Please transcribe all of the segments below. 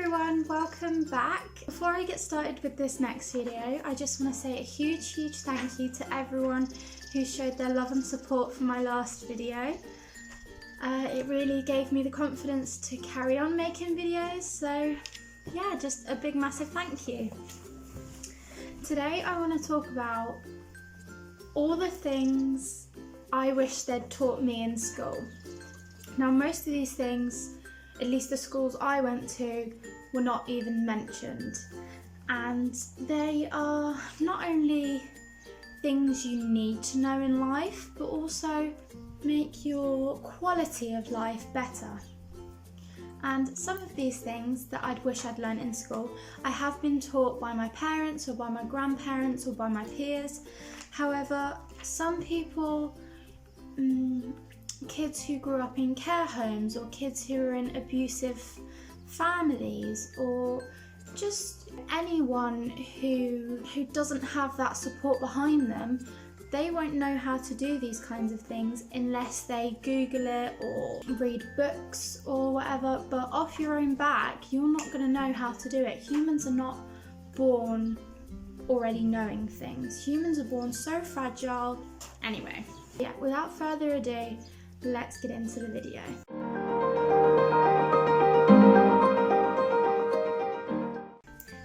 everyone, welcome back. Before I get started with this next video, I just want to say a huge thank you to everyone who showed their love and support for my last video. It really gave me the confidence to carry on making videos, so yeah, just a big massive thank you. Today I want to talk about all the things I wish they'd taught me in school. Now most of these things, at least the schools I went to, were not even mentioned, and they are not only things you need to know in life but also make your quality of life better. And some of these things that I'd wish I'd learned in school, I have been taught by my parents or by my grandparents or by my peers. However, some people, kids who grew up in care homes, or kids who are in abusive families, or just anyone who doesn't have that support behind them, they won't know how to do these kinds of things unless they Google it or read books or whatever. But off your own back, you're not going to know how to do it. Humans are not born already knowing things. Humans are born so fragile. Anyway, yeah, without further ado, let's get into the video.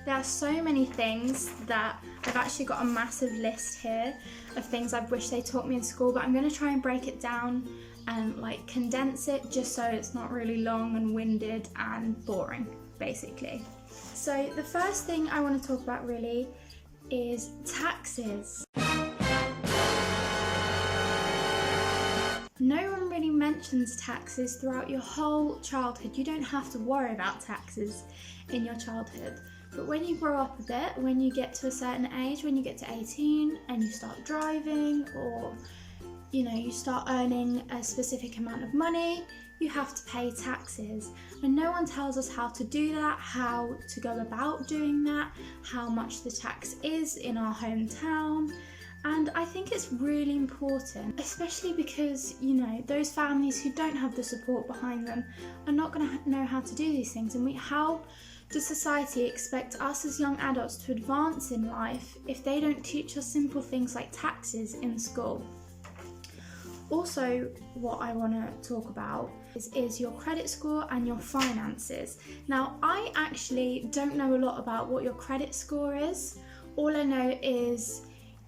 There are so many things that I've actually got a massive list here of things I wish they taught me in school, but I'm going to try and break it down and condense it just so it's not really long and winded and boring, basically. So the first thing I want to talk about really is taxes. No one really mentions taxes throughout your whole childhood. You don't have to worry about taxes in your childhood. But when you grow up a bit, when you get to a certain age, when you get to 18 and you start driving, or you start earning a specific amount of money, you have to pay taxes. And no one tells us how to do that, how to go about doing that, how much the tax is in our hometown. And I think it's really important, especially because, those families who don't have the support behind them are not going to know how to do these things. And how does society expect us as young adults to advance in life if they don't teach us simple things like taxes in school? Also, what I want to talk about is your credit score and your finances. Now, I actually don't know a lot about what your credit score is. All I know is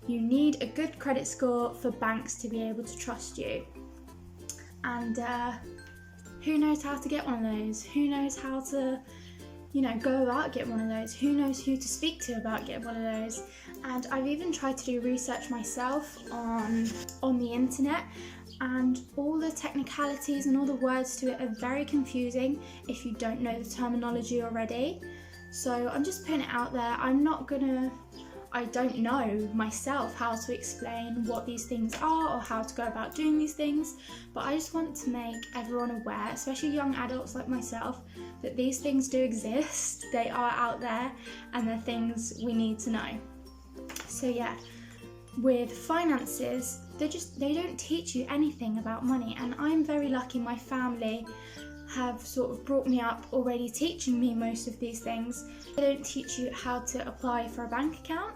you need a good credit score for banks to be able to trust you. And who knows how to get one of those? Who knows how to, go about getting one of those? Who knows who to speak to about getting one of those? And I've even tried to do research myself on the internet, and all the technicalities and all the words to it are very confusing if you don't know the terminology already. So I'm just putting it out there. I don't know myself how to explain what these things are or how to go about doing these things, but I just want to make everyone aware, especially young adults like myself, that these things do exist, they are out there, and they're things we need to know. So yeah, with finances, they don't teach you anything about money, and I'm very lucky my family have sort of brought me up already teaching me most of these things. They don't teach you how to apply for a bank account,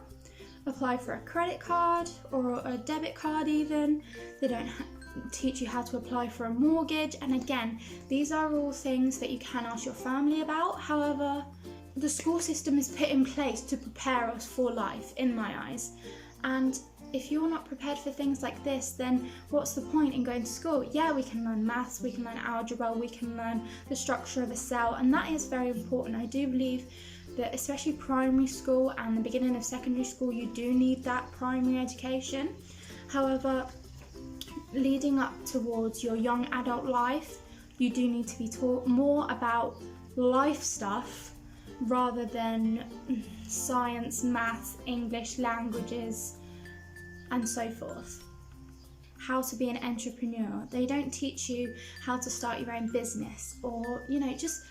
apply for a credit card or a debit card even. They don't teach you how to apply for a mortgage, and again, these are all things that you can ask your family about. However, the school system is put in place to prepare us for life, in my eyes, and if you're not prepared for things like this, then what's the point in going to school? Yeah, we can learn maths, we can learn algebra, we can learn the structure of a cell, and that is very important. I do believe that especially primary school and the beginning of secondary school, you do need that primary education. However, leading up towards your young adult life, you do need to be taught more about life stuff rather than science, maths, English, languages, and so forth. How to be an entrepreneur. They don't teach you how to start your own business, or just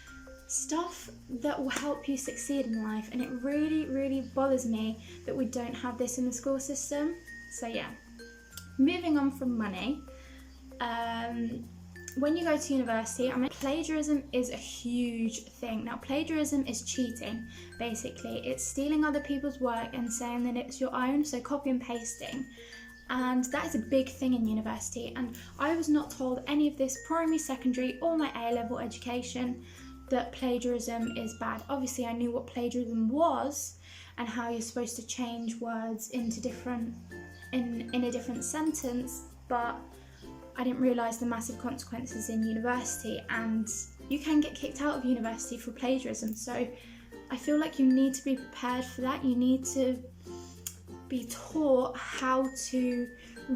stuff that will help you succeed in life. And it really bothers me that we don't have this in the school system. So yeah, moving on from money, when you go to university, I mean, plagiarism is a huge thing. Now, plagiarism is cheating, basically. It's stealing other people's work and saying that it's your own, so copy and pasting. And that is a big thing in university. And I was not told any of this primary, secondary, or my A-level education that plagiarism is bad. Obviously, I knew what plagiarism was and how you're supposed to change words into different, in a different sentence, but I didn't realise the massive consequences in university, and you can get kicked out of university for plagiarism. So I feel like you need to be prepared for that. You need to be taught how to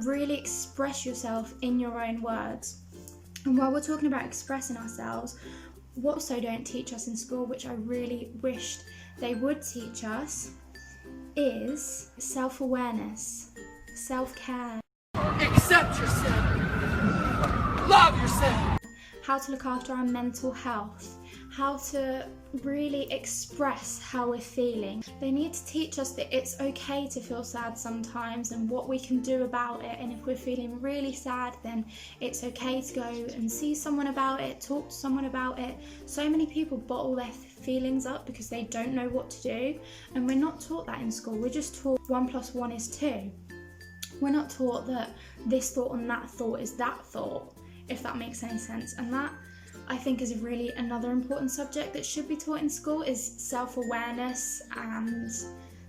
really express yourself in your own words. And while we're talking about expressing ourselves, what also don't teach us in school, which I really wished they would teach us, is self-awareness, self-care. Accept yourself. Love yourself. How to look after our mental health, how to really express how we're feeling. They need to teach us that it's okay to feel sad sometimes and what we can do about it. And if we're feeling really sad, then it's okay to go and see someone about it, talk to someone about it. So many people bottle their feelings up because they don't know what to do. And we're not taught that in school. We're just taught 1 + 1 is 2. We're not taught that this thought and that thought is that thought, if that makes any sense. And that, I think, is really another important subject that should be taught in school, is self-awareness and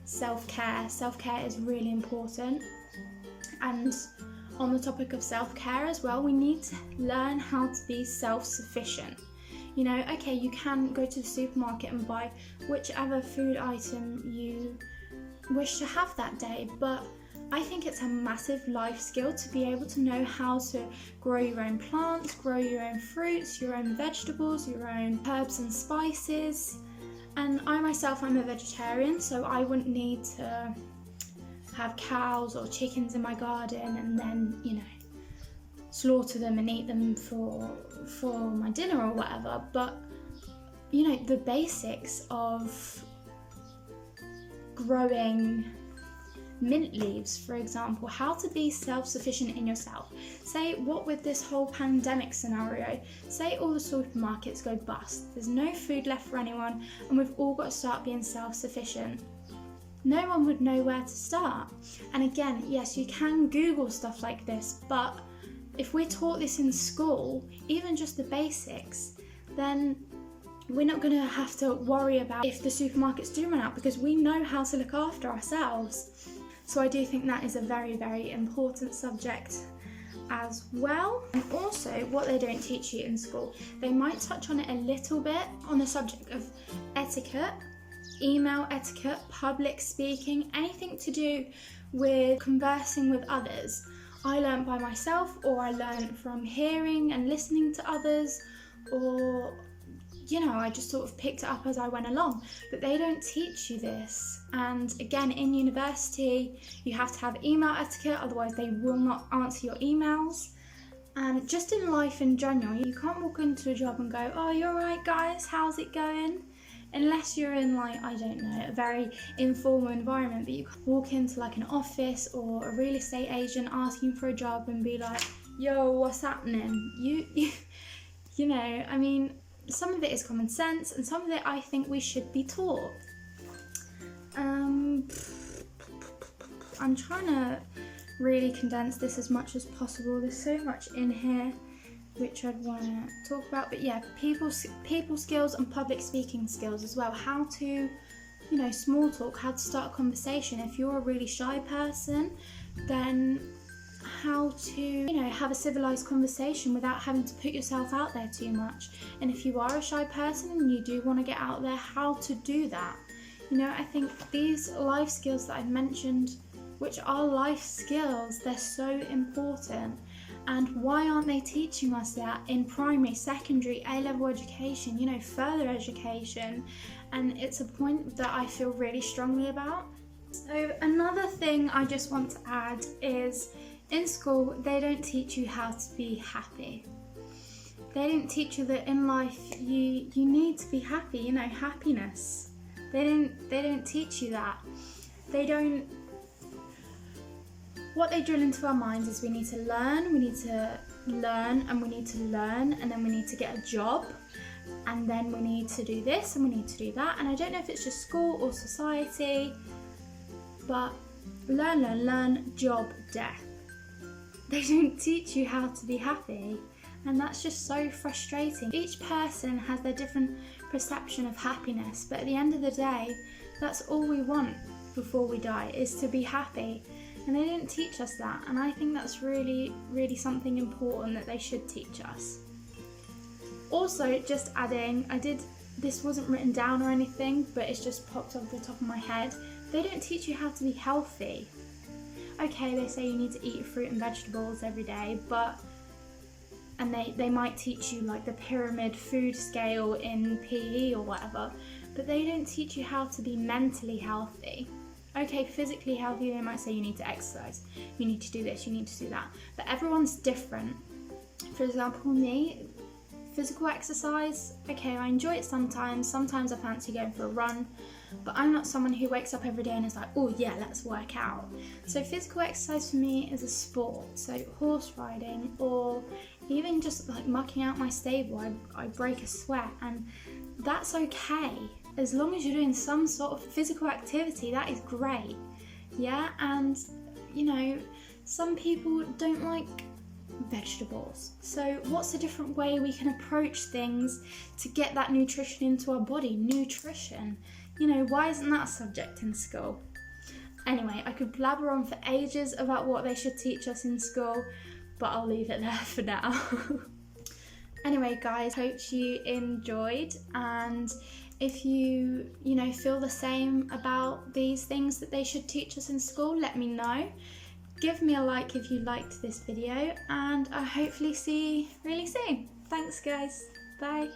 self-care. Self-care is really important. And on the topic of self-care as well, we need to learn how to be self-sufficient. You know, okay, you can go to the supermarket and buy whichever food item you wish to have that day, but I think it's a massive life skill to be able to know how to grow your own plants, grow your own fruits, your own vegetables, your own herbs and spices. And I myself, I'm a vegetarian, so I wouldn't need to have cows or chickens in my garden and then, you know, slaughter them and eat them for my dinner or whatever. But, you know, the basics of growing mint leaves, for example, how to be self-sufficient in yourself. Say, what with this whole pandemic scenario, say all the supermarkets go bust, there's no food left for anyone, and we've all got to start being self-sufficient. No one would know where to start. And again, yes, you can Google stuff like this, but if we're taught this in school, even just the basics, then we're not going to have to worry about if the supermarkets do run out, because we know how to look after ourselves. So I do think that is a very, very important subject as well. And also, what they don't teach you in school, they might touch on it a little bit on the subject of etiquette, email etiquette, public speaking, anything to do with conversing with others. I learned by myself, or I learned from hearing and listening to others, or, you know, I just sort of picked it up as I went along. But they don't teach you this. And again, in university, you have to have email etiquette, otherwise they will not answer your emails. And just in life in general, you can't walk into a job and go, oh, you're right guys, how's it going? Unless you're in, like, I don't know, a very informal environment. But you can't walk into like an office or a real estate agent asking for a job and be like, yo, what's happening? You know, I mean, some of it is common sense, and some of it I think we should be taught. I'm trying to really condense this as much as possible. There's so much in here which I'd want to talk about, but yeah, people skills and public speaking skills as well. How to, you know, small talk, how to start a conversation. If you're a really shy person, then how to, you know, have a civilized conversation without having to put yourself out there too much. And if you are a shy person and you do want to get out there, how to do that. You know, I think these life skills that I've mentioned, which are life skills, they're so important. And why aren't they teaching us that in primary, secondary, A-level education, you know, further education? And it's a point that I feel really strongly about. So another thing I just want to add is, in school, they don't teach you how to be happy. They don't teach you that in life you need to be happy, you know, happiness. They don't teach you that. What they drill into our minds is we need to learn, we need to learn and we need to learn, and then we need to get a job, and then we need to do this and we need to do that. And I don't know if it's just school or society, but learn, job, death. They don't teach you how to be happy, and that's just so frustrating. Each person has their different perception of happiness, but at the end of the day, that's all we want before we die, is to be happy. And they didn't teach us that, and I think that's really, really something important that they should teach us. Also, just adding, this wasn't written down or anything, but it's just popped off the top of my head. They don't teach you how to be healthy. Okay, they say you need to eat fruit and vegetables every day, and they might teach you like the pyramid food scale in PE or whatever, but they don't teach you how to be mentally healthy. Okay, physically healthy, they might say you need to exercise, you need to do this, you need to do that, but everyone's different. For example, me, physical exercise, okay, I enjoy it sometimes I fancy going for a run, but I'm not someone who wakes up every day and is like, oh yeah, let's work out. So physical exercise for me is a sport, so horse riding, or even just like mucking out my stable, I break a sweat, and that's okay. As long as you're doing some sort of physical activity, that is great. Yeah, and you know, some people don't like vegetables. So what's a different way we can approach things to get that nutrition into our body? Nutrition. You know, why isn't that a subject in school? Anyway, I could blabber on for ages about what they should teach us in school, but I'll leave it there for now. Anyway, guys, hope you enjoyed, and if you feel the same about these things that they should teach us in school, let me know. Give me a like if you liked this video, and I'll hopefully see you really soon. Thanks, guys. Bye.